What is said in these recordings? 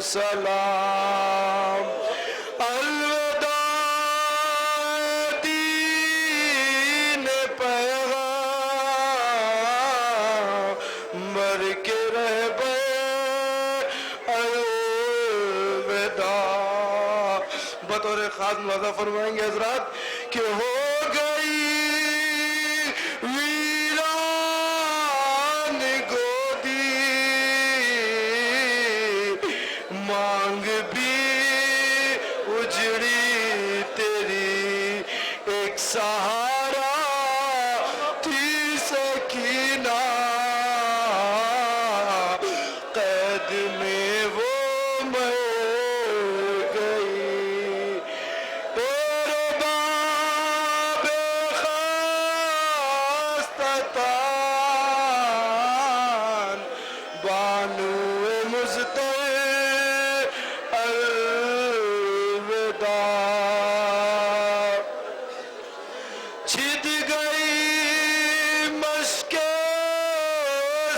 सलाम। अलविदा दीन पैगंबर के रहबर, अलविदा। बतौर खास मुलाज़ा फरमाएंगे हज़रात कि हो गई वीरान गोदी, मांग भी उजड़ी तेरी, एक सहारा थी सकीना, कैद में वो मर गई। तेरे बाबे खास्ततान, बानुए मुज़्तफ़ा, अलविदा। छिद गई मश्के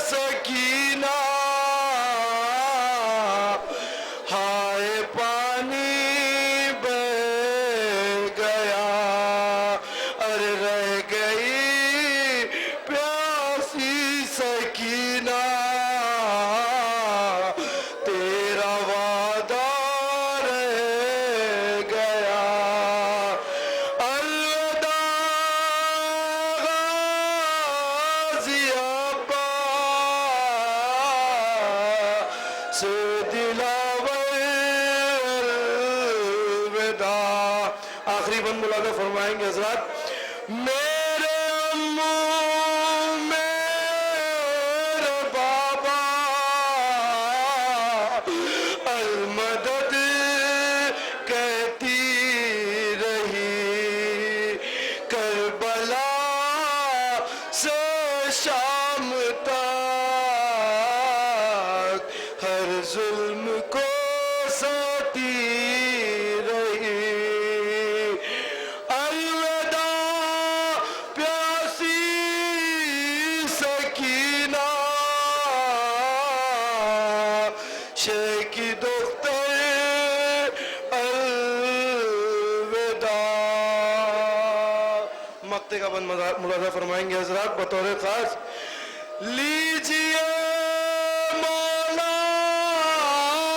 सकीना, हाय पानी बह गया, अरे रह गई प्यासी सकीना, तेरा वादा रह गया। अलविदा गाज़ी अब्बास दिलावर, अलविदा। आखिरी बंद मुलाज़ा फरमाएंगे हज़रात, मेरे अम्मू मेरे बाबा, अलमदद कहती रही, करबला से शाम तक हर जुल्म को सहती रही। अलविदा प्यासी सकीना, शेख की दुख्तर, अलविदा। मक्ते का बंद मुलाज़ा फरमाएंगे हज़रात बतौर खास, लीजिए मौला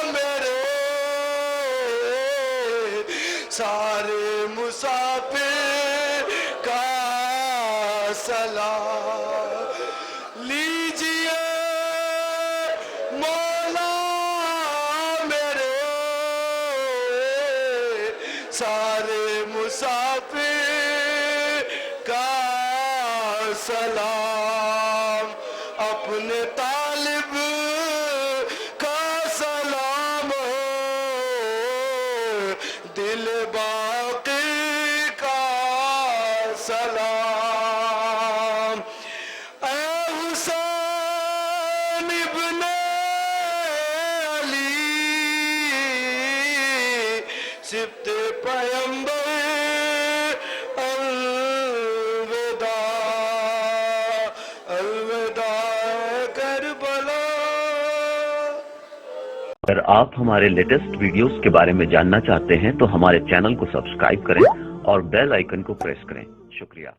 मेरे सारे मुसाफिर का सलाम। लीजिए मौला मेरे सारे मुसाफिर का सलाम, अपने तालिब का सलाम हो, दिल बाक़ी का सलाम। ऐ हुसैन इब्ने अली, सिब्ते पैगंबर, अलविदा। अलविदा करबला। अगर आप हमारे लेटेस्ट वीडियोस के बारे में जानना चाहते हैं तो हमारे चैनल को सब्सक्राइब करें और बेल आइकन को प्रेस करें। शुक्रिया।